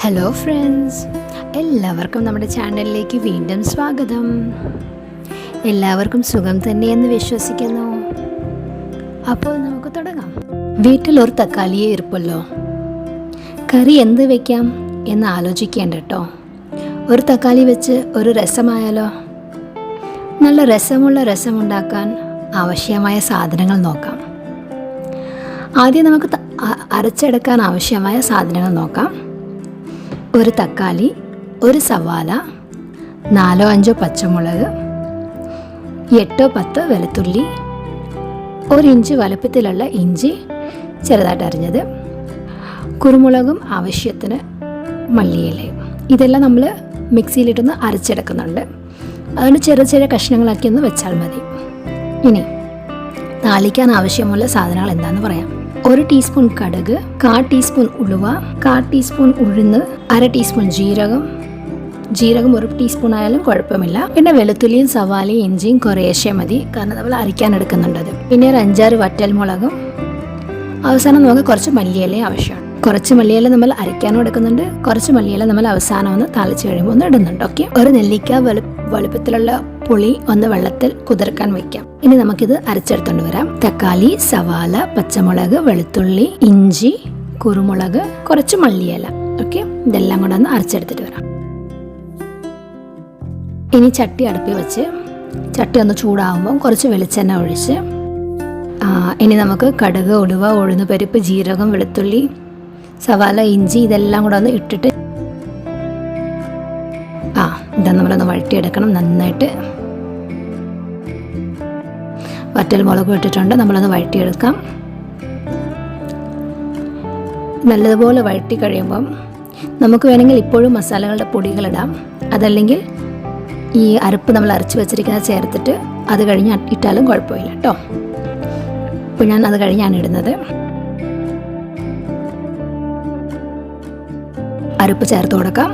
Hello friends, എല്ലാവർക്കും നമ്മുടെ ചാനലിലേക്ക് വീണ്ടും സ്വാഗതം. എല്ലാവർക്കും സുഖം തന്നെയെന്ന് വിശ്വസിക്കുന്നു. അപ്പോൾ നമുക്ക് തുടങ്ങാം. വീട്ടിൽ ഒരു തക്കാളിയെ ഇരിപ്പല്ലോ, കറി എന്ത് വയ്ക്കാം എന്ന് ആലോചിക്കേണ്ട കേട്ടോ. ഒരു തക്കാളി വെച്ച് ഒരു രസമായാലോ? നല്ല രസമുള്ള രസമുണ്ടാക്കാൻ ആവശ്യമായ സാധനങ്ങൾ നോക്കാം. ആദ്യം നമുക്ക് അരച്ചെടുക്കാൻ ആവശ്യമായ സാധനങ്ങൾ നോക്കാം. ഒരു തക്കാളി, ഒരു സവാള, 4-5 പച്ചമുളക്, 8-10 വെളുത്തുള്ളി, 1 ഇഞ്ച് വലുപ്പത്തിലുള്ള ഇഞ്ചി ചെറുതായിട്ട് അരിഞ്ഞത്, കുരുമുളകും ആവശ്യത്തിന് മല്ലിയിലയും. ഇതെല്ലാം നമ്മൾ മിക്സിയിലിട്ടൊന്ന് അരച്ചെടുക്കുന്നുണ്ട്. അതിന് ചെറിയ ചെറിയ കഷ്ണങ്ങളാക്കി ഒന്ന് വെച്ചാൽ മതി. ഇനി താളിക്കാൻ ആവശ്യമുള്ള സാധനങ്ങൾ എന്താണെന്ന് പറയാം. 1 ടീസ്പൂൺ കടുക്, 1/4 ടീസ്പൂൺ ഉലുവ, 1/4 ടീസ്പൂൺ ഉഴുന്ന്, 1/2 ടീസ്പൂൺ ജീരകം 1 ടീസ്പൂൺ ആയാലും കുഴപ്പമില്ല. പിന്നെ വെളുത്തുള്ളിയും സവാളയും ഇഞ്ചിയും കുറേശ്ശെ മതി, കാരണം നമ്മൾ അരയ്ക്കാൻ എടുക്കുന്നുണ്ടത്. പിന്നെ ഒരു 5-6 വറ്റൽമുളകും, അവസാനം നമുക്ക് കുറച്ച് മല്ലിയിലയും ആവശ്യമാണ്. കുറച്ച് മല്ലിയില നമ്മൾ അരയ്ക്കാനും എടുക്കുന്നുണ്ട്, കുറച്ച് മല്ലിയില നമ്മൾ അവസാനം ഒന്ന് താളിച്ച് കഴിയുമ്പോൾ ഒന്ന് ഇടുന്നുണ്ട്. ഓക്കെ, ഒരു നെല്ലിക്ക വലുപ്പത്തിലുള്ള പുളി ഒന്ന് വെള്ളത്തിൽ കുതിർക്കാൻ വയ്ക്കാം. ഇനി നമുക്കിത് അരച്ചെടുത്തോണ്ട് വരാം. തക്കാളി, സവാള, പച്ചമുളക്, വെളുത്തുള്ളി, ഇഞ്ചി, കുരുമുളക്, കുറച്ച് മല്ലിയില. ഓക്കെ, ഇതെല്ലാം കൂടെ ഒന്ന് അരച്ചെടുത്തിട്ട് വരാം. ഇനി ചട്ടി അടുപ്പിൽ വെച്ച് ചട്ടി ഒന്ന് ചൂടാകുമ്പോൾ കുറച്ച് വെളിച്ചെണ്ണ ഒഴിച്ച് ഇനി നമുക്ക് കടുക്, ഉലുവ, ഉഴുന്ന് പരിപ്പ്, ജീരകം, വെളുത്തുള്ളി, സവാള, ഇഞ്ചി ഇതെല്ലാം കൂടെ ഒന്ന് ഇട്ടിട്ട് ഇതാ നമ്മളൊന്ന് വഴറ്റിയെടുക്കണം നന്നായിട്ട്. വറ്റൽ മുളകും ഇട്ടിട്ടുണ്ട്, നമ്മളൊന്ന് വഴറ്റിയെടുക്കാം. നല്ലതുപോലെ വഴറ്റി കഴിയുമ്പം നമുക്ക് വേണമെങ്കിൽ ഇപ്പോഴും മസാലകളുടെ പൊടികളിടാം. അതല്ലെങ്കിൽ ഈ അരപ്പ് നമ്മൾ അരച്ച് വെച്ചിരിക്കുന്നത് ചേർത്തിട്ട് അത് കഴിഞ്ഞ് ഇട്ടാലും കുഴപ്പമില്ല കേട്ടോ. ഇപ്പോൾ ഞാൻ അത് കഴിഞ്ഞാണ് ഇടുന്നത്. അരപ്പ് ചേർത്ത് കൊടുക്കാം.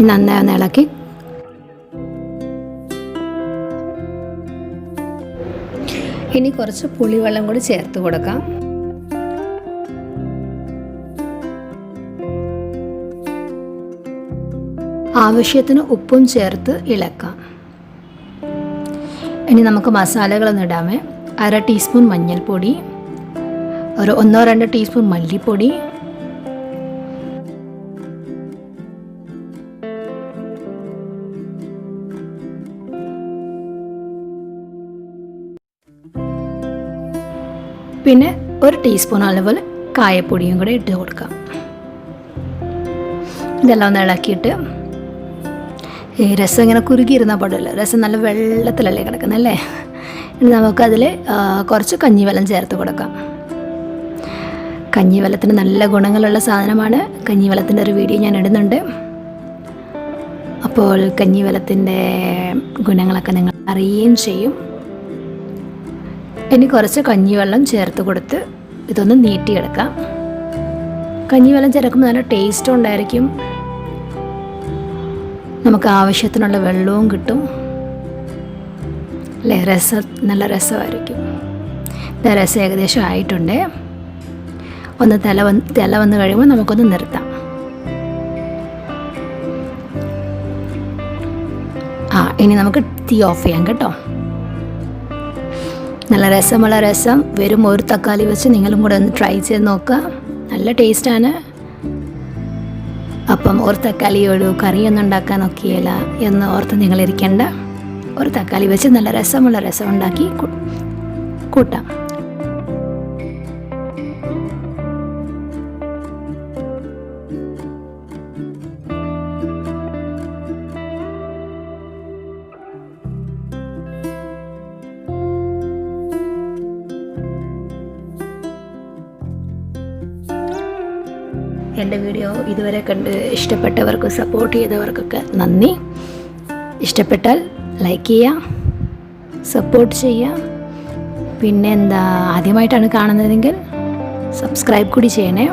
നന്നായി ഒന്ന് ഇളക്കി ഇനി കുറച്ച് പുളിവെള്ളം കൂടി ചേർത്ത് കൊടുക്കാം. ആവശ്യത്തിന് ഉപ്പും ചേർത്ത് ഇളക്കാം. ഇനി നമുക്ക് മസാലകളൊന്നും ഇടാമേ. 1/2 ടീസ്പൂൺ മഞ്ഞൾപ്പൊടി, ഒരു 1-2 ടീസ്പൂൺ മല്ലിപ്പൊടി, പിന്നെ 1 ടീസ്പൂൺ അതുപോലെ കായപ്പൊടിയും കൂടെ ഇട്ട് കൊടുക്കാം. ഇതെല്ലാം ഒന്ന് ഇളക്കിയിട്ട് ഈ രസം ഇങ്ങനെ കുറുകിയിരുന്നാൽ പാടില്ല. രസം നല്ല വെള്ളത്തിലല്ലേ കിടക്കുന്നല്ലേ. ഇനി നമുക്കതിൽ കുറച്ച് കഞ്ഞിവെള്ളം ചേർത്ത് കൊടുക്കാം. കഞ്ഞിവെള്ളത്തിന് നല്ല ഗുണങ്ങളുള്ള സാധനമാണ്. കഞ്ഞിവെള്ളത്തിൻ്റെ ഒരു വീഡിയോ ഞാൻ ഇടുന്നുണ്ട്. അപ്പോൾ കഞ്ഞിവെള്ളത്തിൻ്റെ ഗുണങ്ങളൊക്കെ നിങ്ങൾ അറിയുകയും ചെയ്യും. ഇനി കുറച്ച് കഞ്ഞിവെള്ളം ചേർത്ത് കൊടുത്ത് ഇതൊന്ന് നീട്ടിയെടുക്കാം. കഞ്ഞിവെള്ളം ചേർക്കുമ്പോൾ നല്ല ടേസ്റ്റും ഉണ്ടായിരിക്കും, നമുക്ക് ആവശ്യത്തിനുള്ള വെള്ളവും കിട്ടും അല്ലേ. നല്ല രസമായിരിക്കും. രസം ഏകദേശം ആയിട്ടുണ്ട്. ഒന്ന് തില വന്ന് കഴിയുമ്പോൾ നമുക്കൊന്ന് നിർത്താം. ഇനി നമുക്ക് തീ ഓഫ് ചെയ്യാം കേട്ടോ. നല്ല രസമുള്ള രസം വെറും 1 തക്കാളി വെച്ച് നിങ്ങളും കൂടെ ഒന്ന് ട്രൈ ചെയ്ത് നോക്കുക. നല്ല ടേസ്റ്റാണ്. അപ്പം 1 തക്കാളിയോട് കറിയൊന്നും ഉണ്ടാക്കാൻ നോക്കിയില്ല എന്ന് ഓർത്ത് നിങ്ങളിരിക്കേണ്ട. 1 തക്കാളി വെച്ച് നല്ല രസമുള്ള രസം ഉണ്ടാക്കി കൂട്ടാം. എൻ്റെ വീഡിയോ ഇതുവരെ കണ്ട് ഇഷ്ടപ്പെട്ടവർക്ക് സപ്പോർട്ട് ചെയ്തവർക്കൊക്കെ നന്ദി. ഇഷ്ടപ്പെട്ടാൽ ലൈക്ക് ചെയ്യുക, സപ്പോർട്ട് ചെയ്യുക. പിന്നെ ആദ്യമായിട്ടാണ് കാണുന്നതെങ്കിൽ സബ്സ്ക്രൈബ് കൂടി ചെയ്യണേ.